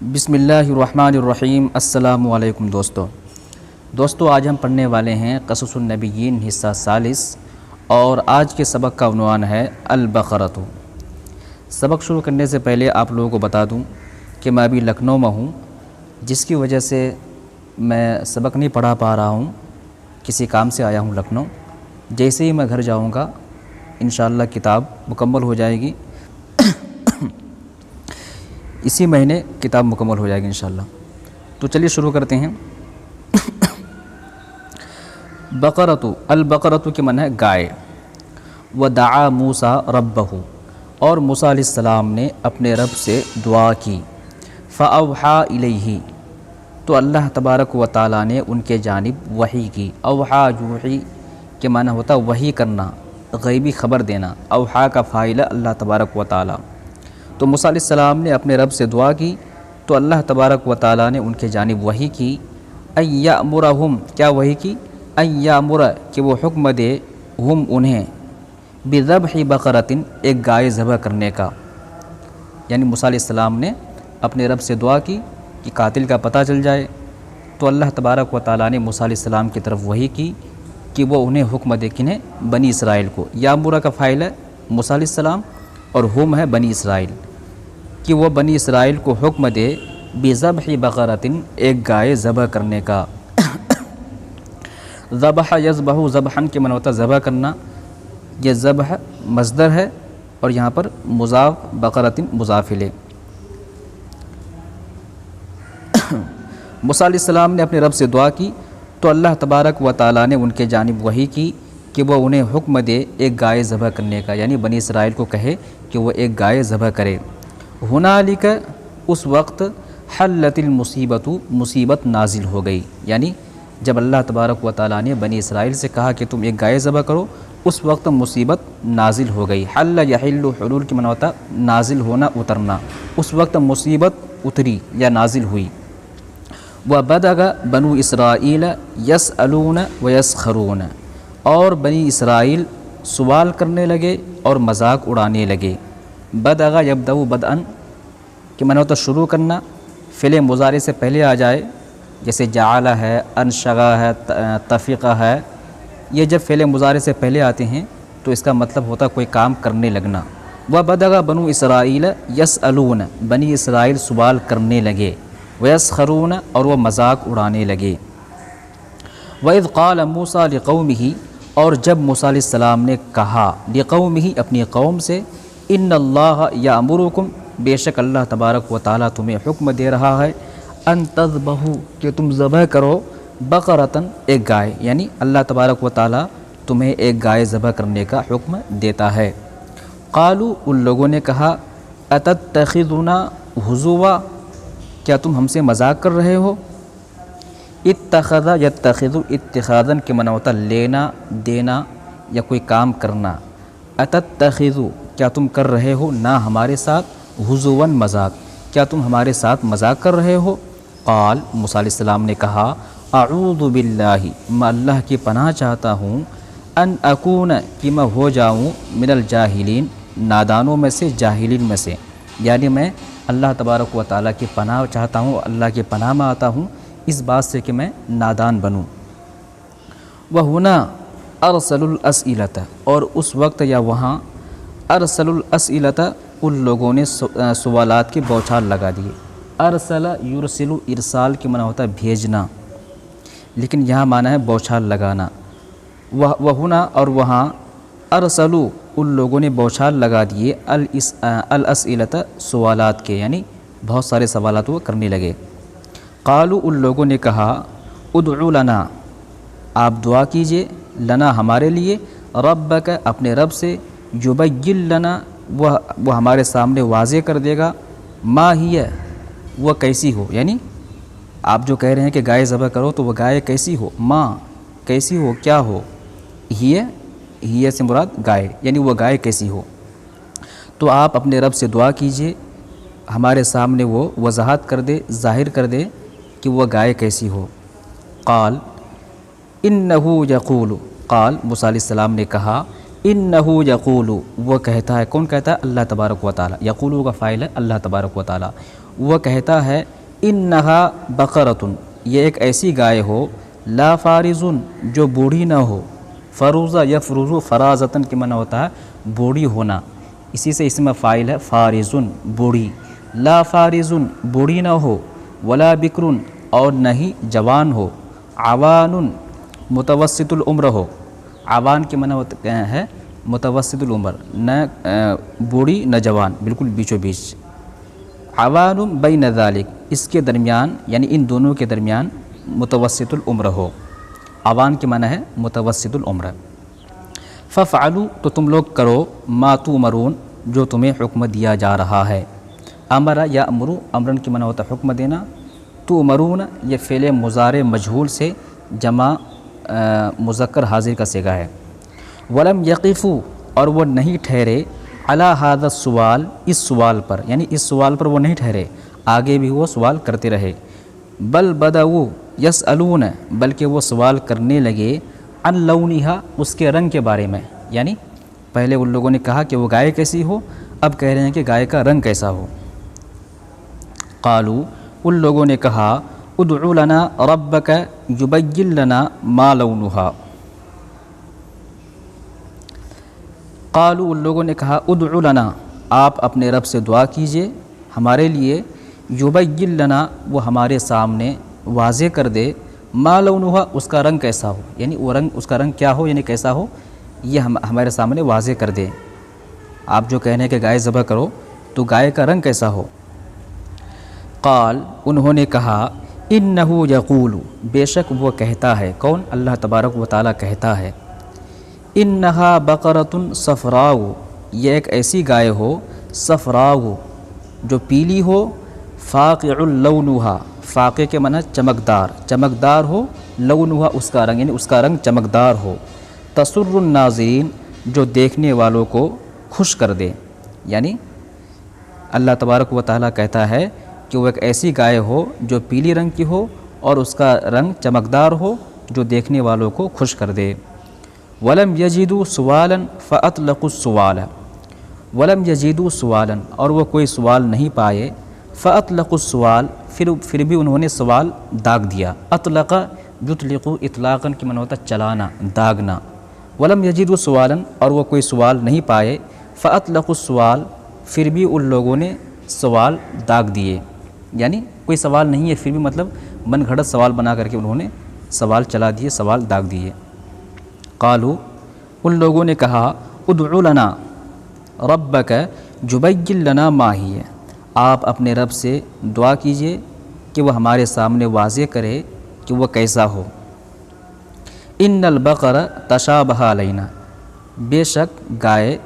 بسم اللہ الرحمن الرحیم۔ السلام علیکم دوستو آج ہم پڑھنے والے ہیں قصص النبیین حصہ 40 اور آج کے سبق کا عنوان ہے البقرۃ۔ سبق شروع کرنے سے پہلے آپ لوگوں کو بتا دوں کہ میں ابھی لکھنؤ میں ہوں، جس کی وجہ سے میں سبق نہیں پڑھا پا رہا ہوں، کسی کام سے آیا ہوں لکھنؤ۔ جیسے ہی میں گھر جاؤں گا انشاءاللہ کتاب مکمل ہو جائے گی، اسی مہینے کتاب مکمل ہو جائے گی انشاءاللہ۔ تو چلیے شروع کرتے ہیں۔ بقرۃ، البقرۃ کے معنی ہے گائے۔ ودعا موسیٰ ربہ، اور موسیٰ علیہ السلام نے اپنے رب سے دعا کی۔ فاوحیٰ الیہ، تو اللہ تبارک و تعالیٰ نے ان کے جانب وحی کی۔ اوحیٰ یوحی کے معنی ہوتا ہے وحی کرنا، غیبی خبر دینا۔ اوحیٰ کا فاعل اللہ تبارک و تعالیٰ۔ تو موسیٰ علیہ السلام نے اپنے رب سے دعا کی تو اللہ تبارک و تعالیٰ نے ان کے جانب وحی کی۔ ان یأمرہم، کیا وحی کی؟ ان یأمر، کہ وہ حکم دے ہم انہیں، بذبح بقرۃ، ایک گائے ذبح کرنے کا۔ یعنی موسیٰ علیہ السلام نے اپنے رب سے دعا کی کہ قاتل کا پتہ چل جائے، تو اللہ تبارک و تعالیٰ نے موسیٰ علیہ السلام کی طرف وحی کی کہ وہ انہیں حکم دے، کنہیں؟ بنی اسرائیل کو۔ یأمر کا فاعل ہے موسیٰ علیہ السلام اور ہم ہے بنی اسرائیل، کہ وہ بنی اسرائیل کو حکم دے بذبح بقرۃ، ایک گائے ذبح کرنے کا۔ ذبح یذبح، ذبحاً کے معنی ہوتا ہے ذبح کرنا۔ یہ ذبح مصدر ہے اور یہاں پر مضاف، بقرۃ مضاف الیہ۔ موسیٰ علیہ السلام نے اپنے رب سے دعا کی تو اللہ تبارک و تعالیٰ نے ان کے جانب وحی کی کہ وہ انہیں حکم دے ایک گائے ذبح کرنے کا، یعنی بنی اسرائیل کو کہے کہ وہ ایک گائے ذبح کرے۔ ہنالک، اس وقت، حلت المصیبت، مصیبت نازل ہو گئی۔ یعنی جب اللہ تبارک و تعالیٰ نے بنی اسرائیل سے کہا کہ تم ایک گائے ذبح کرو، اس وقت مصیبت نازل ہو گئی۔ حل یحل، حلول کی معنی ہوتا ہے نازل ہونا، اترنا۔ اس وقت مصیبت اتری یا نازل ہوئی۔ وبدأ بنو اسرائیل یسألون ویسخرون، اور بنی اسرائیل سوال کرنے لگے اور مذاق اڑانے لگے۔ بدأ یبدأ بدءا کہ معنی ہوتا شروع کرنا، فعل مضارع سے پہلے آ جائے، جیسے جعل ہے، انشغا ہے، تفقہ ہے۔ یہ جب فعل مضارع سے پہلے آتے ہیں تو اس کا مطلب ہوتا کوئی کام کرنے لگنا۔ وبدأ بنو اسرائیل یسألون، بنی اسرائیل سوال کرنے لگے۔ ویسخرون، اور وہ مذاق اڑانے لگے۔ وَإِذْ قَالَ مُوسَىٰ لِقَوْمِهِ، اور جب موسیٰ علیہ السلام نے کہا لِقَوْمِهِ، اپنی قوم سے، ان اللہ یأمرکم، بے شک اللہ تبارک و تعالیٰ تمہیں حکم دے رہا ہے، ان تذبحوا، کہ تم ذبح کرو، بقرۃ، ایک گائے، یعنی اللہ تبارک و تعالیٰ تمہیں ایک گائے ذبح کرنے کا حکم دیتا ہے۔ قالوا، ان لوگوں نے کہا، اتتخذنا ہزوا، کیا تم ہم سے مذاق کر رہے ہو؟ اتخذ یتخذ، اتخاذاً کے معنی ہوتا لینا، دینا یا کوئی کام کرنا۔ اتتخذ، کیا تم کر رہے ہو نہ ہمارے ساتھ، ہزواً، مذاق، کیا تم ہمارے ساتھ مذاق کر رہے ہو؟ قال، موسیٰ علیہ السلام نے کہا، اعوذ باللہ، میں اللہ کی پناہ چاہتا ہوں، ان اکون، کہ میں ہو جاؤں، من الجاہلین، نادانوں میں سے، جاہلین میں سے، یعنی میں اللہ تبارک و تعالیٰ کی پناہ چاہتا ہوں، اللہ کی پناہ میں آتا ہوں اس بات سے کہ میں نادان بنوں۔ وہنا ارسل الاسئلۃ، اور اس وقت یا وہاں، ارسل الاسئلۃ، ان لوگوں نے سوالات کے بوچھار لگا دیے۔ ارسل یرسل، ارسال کے معنی ہوتا ہے بھیجنا، لیکن یہاں معنی ہے بوچھار لگانا۔ وہنا، اور وہاں، ارسلوا، ان لوگوں نے بوچھار لگا دیے، الاسئلۃ، سوالات کے، یعنی بہت سارے سوالات وہ کرنے لگے۔ قالوا، ان لوگوں نے کہا، ادعو لنا، آپ دعا کیجئے، لنا، ہمارے لیے، ربک، اپنے رب سے، یبین لنا، وہ ہمارے سامنے واضح کر دے گا، ما ہی، وہ کیسی ہو، یعنی آپ جو کہہ رہے ہیں کہ گائے ذبح کرو تو وہ گائے کیسی ہو، ما، کیسی ہو، کیا ہو، ہی سے مراد گائے، یعنی وہ گائے کیسی ہو۔ تو آپ اپنے رب سے دعا کیجئے، ہمارے سامنے وہ وضاحت کر دے، ظاہر کر دے کہ وہ گائے کیسی ہو۔ قال انہو یقول، قال، موسیٰ علیہ السلام نے کہا، انہو یقول، وہ کہتا ہے، کون کہتا ہے؟ اللہ تبارک و تعالیٰ۔ یقول کا فاعل ہے اللہ تبارک و تعالیٰ۔ وہ کہتا ہے انہا بقرتن، یہ ایک ایسی گائے ہو، لا فارزن، جو بوڑھی نہ ہو، فروزہ یفرزو فرازتن کے معنی ہوتا ہے بوڑھی ہونا، اسی سے اسم فاعل ہے فارزن بوڑھی، لا فارزن بوڑھی نہ ہو، ولا بکرن اور نہ ہی جوان ہو، عوان متوسط العمر ہو، عوان کے معنی ہوتا ہے متوسط العمر، نہ بوڑھی نہ جوان، بالکل بیچو بیچ، عوان بین ذالک، اس کے درمیان یعنی ان دونوں کے درمیان متوسط العمر ہو، عوان کے معنی ہے متوسط العمر، ففعلوا تو تم لوگ کرو، ما تؤمرون جو تمہیں حکم دیا جا رہا ہے، امر یا امرو، امرن کے معنی ہوتا ہے حکم دینا، تؤمرون یہ فعل مضارع مجہول سے جمع مذکر حاضر کا صیغہ ہے، ولم یقفوا اور وہ نہیں ٹھہرے، علی ھذا السؤال اس سوال پر، یعنی اس سوال پر وہ نہیں ٹھہرے، آگے بھی وہ سوال کرتے رہے، بل بدؤوا یسألون بلکہ وہ سوال کرنے لگے، عن لونھا اس کے رنگ کے بارے میں، یعنی پہلے ان لوگوں نے کہا کہ وہ گائے کیسی ہو، اب کہہ رہے ہیں کہ گائے کا رنگ کیسا ہو، قالوا ان لوگوں نے کہا ادع لنا ربک یبین لنا ما لونھا، قالوا ان لوگوں نے کہا ادع لنا آپ اپنے رب سے دعا کیجئے ہمارے لیے، یبین لنا وہ ہمارے سامنے واضح کر دے، ما لونھا اس کا رنگ کیسا ہو، یعنی وہ رنگ اس کا رنگ کیا ہو، یعنی کیسا ہو یہ ہمارے سامنے واضح کر دے، آپ جو کہنے کہ گائے ذبح کرو تو گائے کا رنگ کیسا ہو، قال انہوں نے کہا انہ یقول بے شک وہ کہتا ہے، کون؟ اللہ تبارک و تعالیٰ کہتا ہے، انہا بقرۃ صفراء یہ ایک ایسی گائے ہو، صفراء جو پیلی ہو، فاقع لونھا فاقع کے معنی چمکدار، چمکدار ہو، لونھا اس کا رنگ یعنی اس کا رنگ چمکدار ہو، تسر الناظرین جو دیکھنے والوں کو خوش کر دے، یعنی اللہ تبارک و تعالیٰ کہتا ہے کہ وہ ایک ایسی گائے ہو جو پیلی رنگ کی ہو اور اس کا رنگ چمکدار ہو جو دیکھنے والوں کو خوش کر دے، ولم یجدوا سوالا فاطلقوا السوال، ولم یجدوا سوالا اور وہ کوئی سوال نہیں پائے، فاطلقوا السوال پھر بھی انہوں نے سوال داغ دیا، اطلق یطلق اطلاقا کی معنی ہوتا چلانا داغنا، ولم یجدوا سوالا اور وہ کوئی سوال نہیں پائے، فاطلقوا السوال پھر بھی ان لوگوں نے سوال داغ دیے، یعنی کوئی سوال نہیں ہے پھر بھی مطلب من گھڑت سوال بنا کر کے انہوں نے سوال چلا دیے، سوال داغ دیے، قالوا ان لوگوں نے کہا ادع لنا ربک یبین لنا ما ہی، آپ اپنے رب سے دعا کیجئے کہ وہ ہمارے سامنے واضح کرے کہ وہ کیسا ہو، ان البقر تشابہ علینا بے شک گائے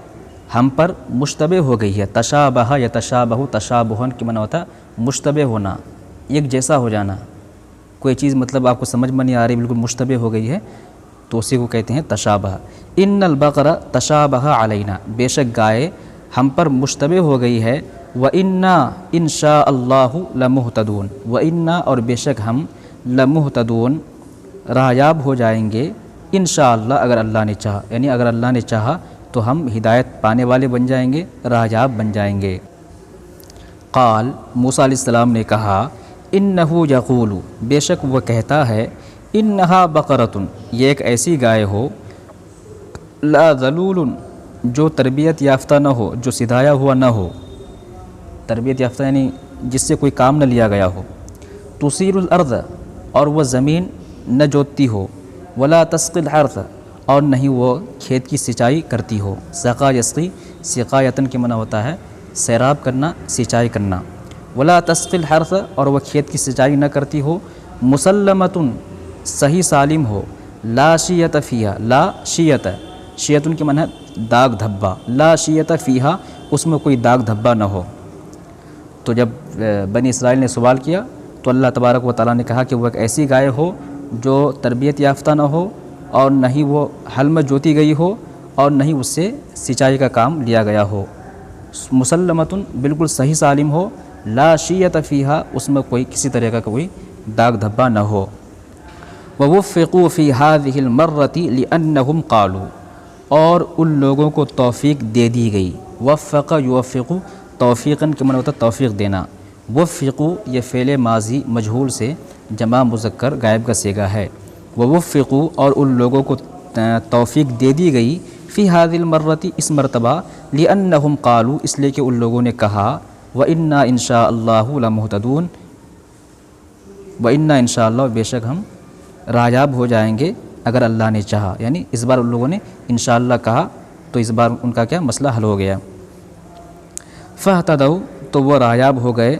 ہم پر مشتبہ ہو گئی ہے، تشابہ یا تشابہ تشابہن کی معنی ہوتا مشتبہ ہونا، ایک جیسا ہو جانا، کوئی چیز مطلب آپ کو سمجھ میں نہیں آ رہی بالکل مشتبہ ہو گئی ہے تو اسی کو کہتے ہیں تشابہ، ان البقر تشابہ علینا بے شک گائے ہم پر مشتبہ ہو گئی ہے، وَإِنَّا إِن شَاءَ اللَّهُ لَمُهْتَدُونَ وَإِنَّا اور بے شک ہم لَمُهْتَدُونَ راہیاب ہو جائیں گے، انشاءاللہ اگر اللہ نے چاہا، یعنی اگر اللہ نے چاہا تو ہم ہدایت پانے والے بن جائیں گے، راہیاب بن جائیں گے، قال موسیٰ علیہ السلام نے کہا انہ یقول بے شک وہ کہتا ہے، انہا بقرۃ یہ ایک ایسی گائے ہو، لا ذلول جو تربیت یافتہ نہ ہو، جو سدھایا ہوا نہ ہو، تربیت یافتہ یعنی جس سے کوئی کام نہ لیا گیا ہو، تثیر الارض اور وہ زمین نہ جوتتی ہو، ولا تسقی الحرث اور نہیں وہ کھیت کی سینچائی کرتی ہو، سقا یسقی سقایتن کے معنی ہوتا ہے سیراب کرنا، سینچائی کرنا، ولا تسقی الحرث اور وہ کھیت کی سینچائی نہ کرتی ہو، مسلمتن صحیح سالم ہو، لا شیت فیہا لا شیت شیتن کے معنی ہے داغ دھبا، لا شیت فیہا اس میں کوئی داغ دھبا نہ ہو، تو جب بنی اسرائیل نے سوال کیا تو اللہ تبارک و تعالیٰ نے کہا کہ وہ ایک ایسی گائے ہو جو تربیت یافتہ نہ ہو اور نہ ہی وہ ہل میں جوتی گئی ہو اور نہ ہی اس سے سینچائی کا کام لیا گیا ہو، مسلمتن بالکل صحیح سالم ہو، لا شیت فیہا اس میں کوئی کسی طرح کا کوئی داغ دھبا نہ ہو، ووفقوا فی ہذہ المرۃ لانہم قالوا اور ان لوگوں کو توفیق دے دی گئی، وفق یوفق توفیقاً کے معنی ہوتا توفیق دینا، وفقو یہ فعل ماضی مجہول سے جمع مذکر غائب کا صیغہ ہے. ووفقو اور ان لوگوں کو توفیق دے دی گئی فی هذه المرۃ اس مرتبہ لأنہم قالوا اس لیے کہ ان لوگوں نے کہا وإنا إن شاء اللہ لمہتدون وإنا إن شاء اللہ بے شک ہم راجاب ہو جائیں گے اگر اللہ نے چاہا. یعنی اس بار ان لوگوں نے انشاءاللہ کہا تو اس بار ان کا کیا مسئلہ حل ہو گیا. فاہتدوا تو وہ راجاب ہو گئے.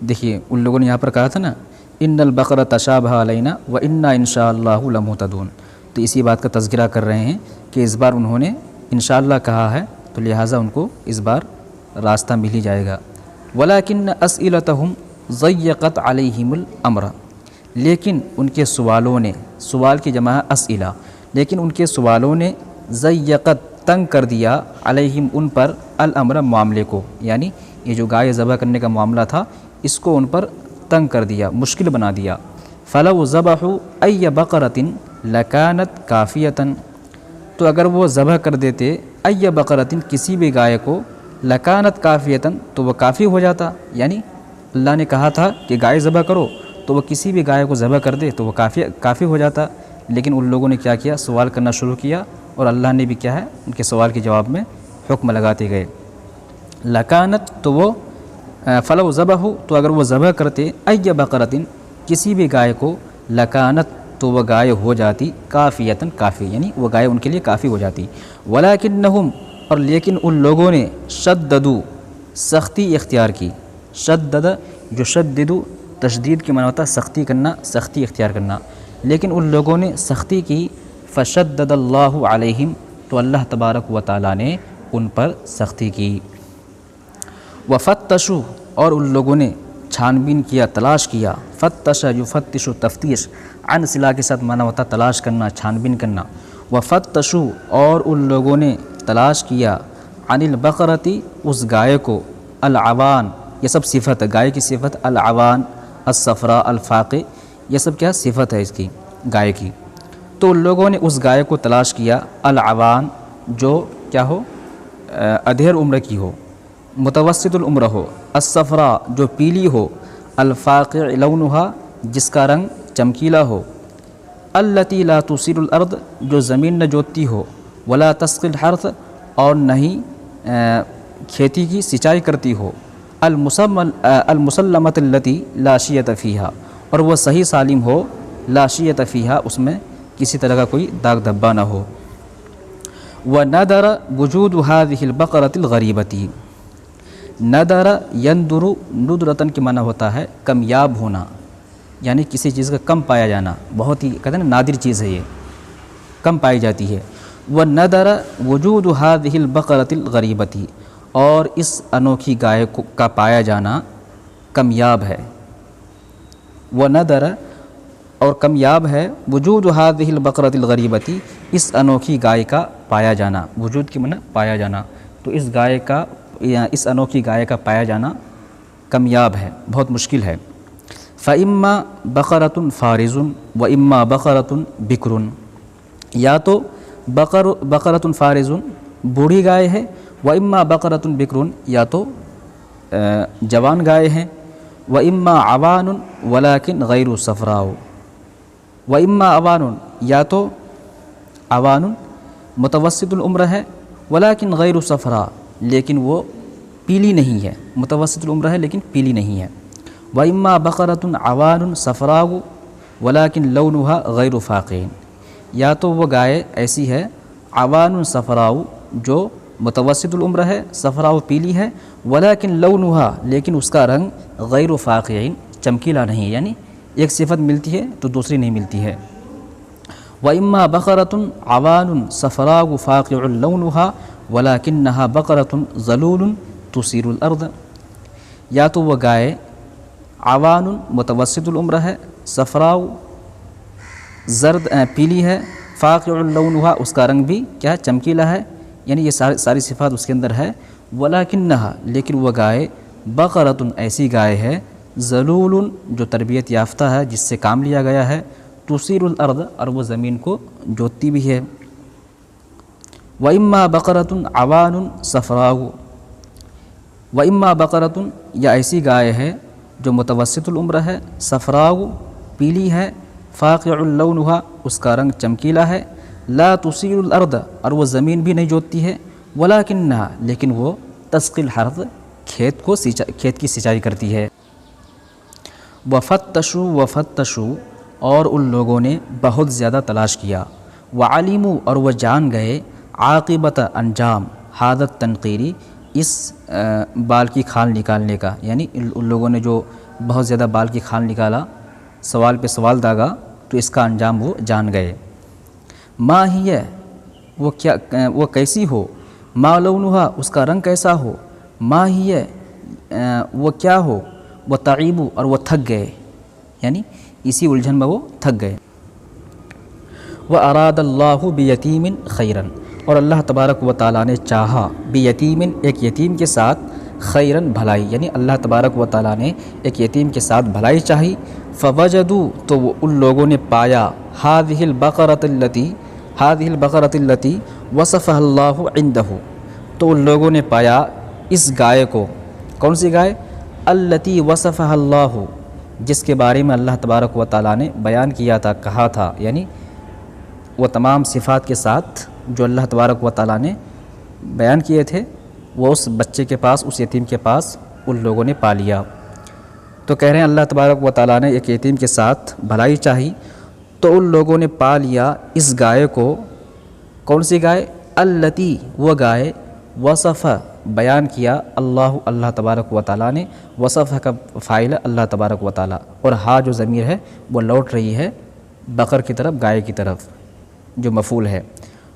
دیکھیے ان لوگوں نے یہاں پر کہا تھا نا ان البقرۃ تشابہ علینا وإنا إن شاء اللہ لمہتدون، تو اسی بات کا تذکرہ کر رہے ہیں کہ اس بار انہوں نے انشاءاللہ کہا ہے تو لہٰذا ان کو اس بار راستہ مل ہی جائے گا. ولیکن اسئلتہم ضیقت علیہم الامر، لیکن ان کے سوالوں نے، سوال کی جمع ہے اسئلہ، لیکن ان کے سوالوں نے ضیقت تنگ کر دیا علیہم ان پر الامر معاملے کو، یعنی یہ جو گائے ذبح کرنے کا معاملہ تھا اس کو ان پر تنگ کر دیا، مشکل بنا دیا. فلو ذبحوا ای بقرۃ لکانت کافیۃ، تو اگر وہ ذبح کر دیتے ای بقرۃ کسی بھی گائے کو لکانت کافیۃ تو وہ کافی ہو جاتا. یعنی اللہ نے کہا تھا کہ گائے ذبح کرو تو وہ کسی بھی گائے کو ذبح کر دے تو وہ کافی ہو جاتا. لیکن ان لوگوں نے کیا کیا، سوال کرنا شروع کیا اور اللہ نے بھی کیا ہے ان کے سوال کے جواب میں حکم لگاتے گئے. لکانت تو وہ فلو ذبح تو اگر وہ ذبح کرتے ای بقرۃ کسی بھی گائے کو لکانت تو وہ گائے ہو جاتی کافیتاً کافی، یعنی وہ گائے ان کے لیے کافی ہو جاتی. ولیکنہم اور لیکن ان لوگوں نے شددوا سختی اختیار کی. شدد جو شددوا تشدید کے معنی ہوتا ہے سختی کرنا، سختی اختیار کرنا، لیکن ان لوگوں نے سختی کی. فشدد اللہ علیہم تو اللہ تبارک و تعالیٰ نے ان پر سختی کی. وفتشوا اور ان لوگوں نے چھان بین کیا، تلاش کیا. فتش یفتش تفتیش عن صلہ کے ساتھ معنی ہوتا تلاش کرنا، چھان بین کرنا. وفتشوا اور ان لوگوں نے تلاش کیا عن البقرۃ اس گائے کو، العوان یہ سب صفت ہے گائے کی صفت، العوان الصفراء الفاقع یہ سب کیا صفت ہے اس کی گائے کی. تو ان لوگوں نے اس گائے کو تلاش کیا العوان جو کیا ہو ادھیر عمر کی ہو، متوسط العمر ہو، الصفراء جو پیلی ہو، الفاقع لونہا جس کا رنگ چمکیلا ہو، التی لا تثیر الارض جو زمین نہ جوتتی ہو، ولا تسقی الحرث اور نہیں کھیتی کی سچائی کرتی ہو، المسلمۃ التی لا شیۃ فیہا اور وہ صحیح سالم ہو، لا شیۃ فیہا اس میں کسی طرح کا کوئی داغ دھبا نہ ہو. وندر وجود هذه البقرۃ الغریبۃ، ندر یندر ندرتن کے معنی ہوتا ہے کمیاب ہونا، یعنی کسی چیز کا کم پایا جانا، بہت ہی کہتے ہیں نا نادر چیز ہے یہ، کم پائی جاتی ہے. وندر وجود هذه البقرۃ الغریبۃ اور اس انوکھی گائے کا پایا جانا کمیاب ہے. وندر اور کمیاب ہے وجود هذه البقرۃ الغریبۃ اس انوکھی گائے کا پایا جانا، وجود کی معنی پایا جانا، تو اس گائے کا اس انوکھی گائے کا پایا جانا کمیاب ہے، بہت مشکل ہے. فإما بقرۃ فارض وإما بقرۃ بکر، یا تو بقرۃ فارض بوڑھی گائے ہے، وإما بقرۃ بکر یا تو جوان گائے ہیں، وإما عوان ولكن غیر صفراء، وإما عوان یا تو عوان متوسط العمر ہے، ولكن غیر صفراء لیکن وہ پیلی نہیں ہے، متوسط العمر ہے لیکن پیلی نہیں ہے. وإما بقرۃ عوان صفراء ولكن لونها غیر فاقع، یا تو وہ گائے ایسی ہے عوان صفراء جو متوسط العمر ہے، صفراء پیلی ہے، ولكن لونها لیکن اس کا رنگ غیر فاقع چمکیلا نہیں ہے، یعنی ایک صفت ملتی ہے تو دوسری نہیں ملتی ہے. وإما بقرۃ عوان صفراء فاقع لونها ولكنها بقرۃ ذلول تثیر الارض، یا تو وہ گائے عوان متوسط العمر ہے، صفراء زرد پیلی ہے، فاقع لونها اس کا رنگ بھی کیا چمکیلا ہے، یعنی یہ ساری صفات اس کے اندر ہے. ولکنها لیکن وہ گائے بقرۃ ایسی گائے ہے، ذلول جو تربیت یافتہ ہے جس سے کام لیا گیا ہے، تثیر الارض اور وہ زمین کو جوتتی بھی ہے. و اما بقرۃ عوان صفراء، و اما بقرۃ یا ایسی گائے ہے جو متوسط العمر ہے، صفراء پیلی ہے، فاقع لونها اس کا رنگ چمکیلا ہے، لا تصیل الارض اور وہ زمین بھی نہیں جوتتی ہے، ولکنھا لیکن وہ تسقی الحرث کھیت کی سینچائی کرتی ہے۔ وفتشوا اور ان لوگوں نے بہت زیادہ تلاش کیا، وعلموا اور وہ جان گئے، عاقبت انجام، حادت تنقیری اس بال کی کھال نکالنے کا، یعنی ان لوگوں نے جو بہت زیادہ بال کی کھال نکالا، سوال پہ سوال داغا، تو اس کا انجام وہ جان گئے۔ ما ہی وہ کیسی ہو، ما لونھا اس کا رنگ کیسا ہو، ما ہی وہ کیا ہو، وہ تعیبو اور وہ تھک گئے، یعنی اسی الجھن میں وہ تھک گئے۔ وَأَرَادَ اللَّهُ بِيَتِيمٍ خَيْرًا اور اللہ تبارک و تعالیٰ نے چاہا، بِيَتِيمٍ ایک یتیم کے ساتھ، خیرن بھلائی، یعنی اللہ تبارک و تعالیٰ نے ایک یتیم کے ساتھ بھلائی چاہی، فَوَجَدُوا تو وہ ان لوگوں نے پایا، هَذِهِ الْبَقَرَةَ الَّتِي وَصَفَهَا اللَّهُ عِنْدَهُ تو ان لوگوں نے پایا اس گائے کو، کون سی گائے، الَّتِي وَصَفَهَا اللَّهُ جس کے بارے میں اللہ تبارک و تعالیٰ نے بیان کیا تھا، کہا تھا، یعنی وہ تمام صفات کے ساتھ جو اللہ تبارک و تعالیٰ نے بیان کیے تھے، وہ اس بچے کے پاس، اس یتیم کے پاس ان لوگوں نے پا لیا۔ تو کہہ رہے ہیں اللہ تبارک و تعالیٰ نے ایک یتیم کے ساتھ بھلائی چاہی، تو ان لوگوں نے پا لیا اس گائے کو، کون سی گائے، التی وہ گائے، وصف بیان کیا اللہ تبارک و تعالیٰ نے، وصف کا فاعل اللہ تبارک و تعالیٰ، اور ہا جو ضمیر ہے وہ لوٹ رہی ہے بقر کی طرف، گائے کی طرف جو مفعول ہے۔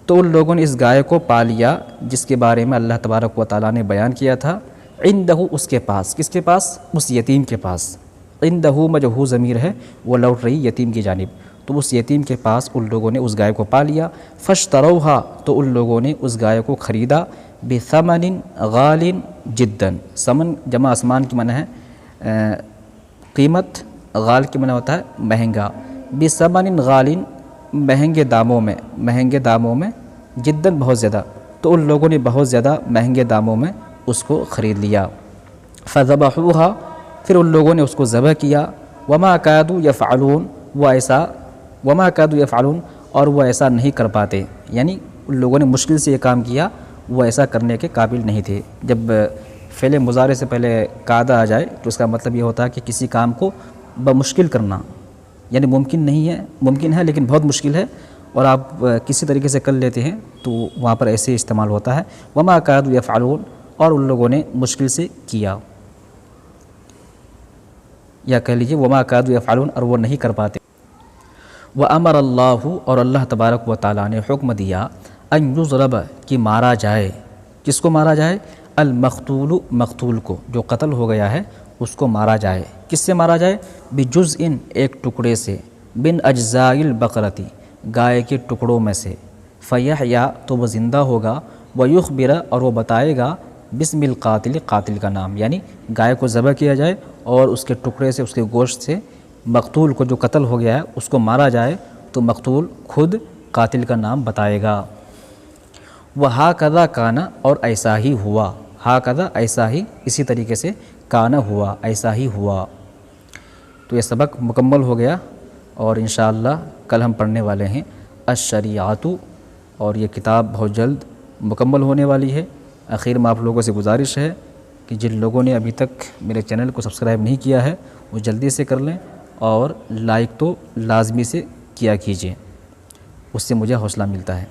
تو ان لوگوں نے اس گائے کو پا لیا جس کے بارے میں اللہ تبارک و تعالیٰ نے بیان کیا تھا، عندہ اس کے پاس، کس کے پاس، اس یتیم کے پاس، عندہ میں جو ہو ضمیر ہے وہ لوٹ رہی یتیم کی جانب، تو اس یتیم کے پاس ان لوگوں نے اس گائے کو پا لیا، فاشتروہا تو ان لوگوں نے اس گائے کو خریدا، بثمن غال جدا، ثمن جمع اسمان کی معنی ہے قیمت، غال کی معنی ہوتا ہے مہنگا، بثمن غال مہنگے داموں میں جداً بہت زیادہ، تو ان لوگوں نے بہت زیادہ مہنگے داموں میں اس کو خرید لیا، فذبحوها پھر ان لوگوں نے اس کو ذبح کیا، وما کادوا یفعلون وما کادوا یفعلون اور وہ ایسا نہیں کر پاتے، یعنی ان لوگوں نے مشکل سے یہ کام کیا، وہ ایسا کرنے کے قابل نہیں تھے۔ جب فعل مضارع سے پہلے قاد آ جائے تو اس کا مطلب یہ ہوتا ہے کہ کسی کام کو بمشکل کرنا، یعنی ممکن نہیں ہے، ممکن ہے لیکن بہت مشکل ہے، اور آپ کسی طریقے سے کر لیتے ہیں تو وہاں پر ایسے استعمال ہوتا ہے، وما کادوا یفعلون اور ان لوگوں نے مشکل سے کیا، یا کہہ لیجیے وما کادوا یفعلون اور وہ نہیں کر پاتے۔ وَأَمَرَ اللَّهُ اور اللہ تبارک و تعالیٰ نے حکم دیا، ان یضرب کہ مارا جائے، کس کو مارا جائے، المقتول مقتول کو، جو قتل ہو گیا ہے اس کو مارا جائے، کس سے مارا جائے، بجزء ایک ٹکڑے سے، من اجزاء البقرۃ گائے کے ٹکڑوں میں سے، فیحیا تو وہ زندہ ہوگا، ویخبر اور وہ بتائے گا، بسم القاتل قاتل کا نام، یعنی گائے کو ذبح کیا جائے اور اس کے ٹکڑے سے، اس کے گوشت سے مقتول کو جو قتل ہو گیا ہے اس کو مارا جائے، تو مقتول خود قاتل کا نام بتائے گا۔ وَهَكَذَا كَانَ اور ایسا ہی ہوا، ہَكَذَا ایسا ہی، اسی طریقے سے کانا ہوا، ایسا ہی ہوا۔ تو یہ سبق مکمل ہو گیا، اور انشاءاللہ کل ہم پڑھنے والے ہیں الشریعۃ، اور یہ کتاب بہت جلد مکمل ہونے والی ہے۔ آخر میں آپ لوگوں سے گزارش ہے کہ جن لوگوں نے ابھی تک میرے چینل کو سبسکرائب نہیں کیا ہے وہ جلدی سے کر لیں، اور لائک تو لازمی سے کیا کیجئے، اس سے مجھے حوصلہ ملتا ہے۔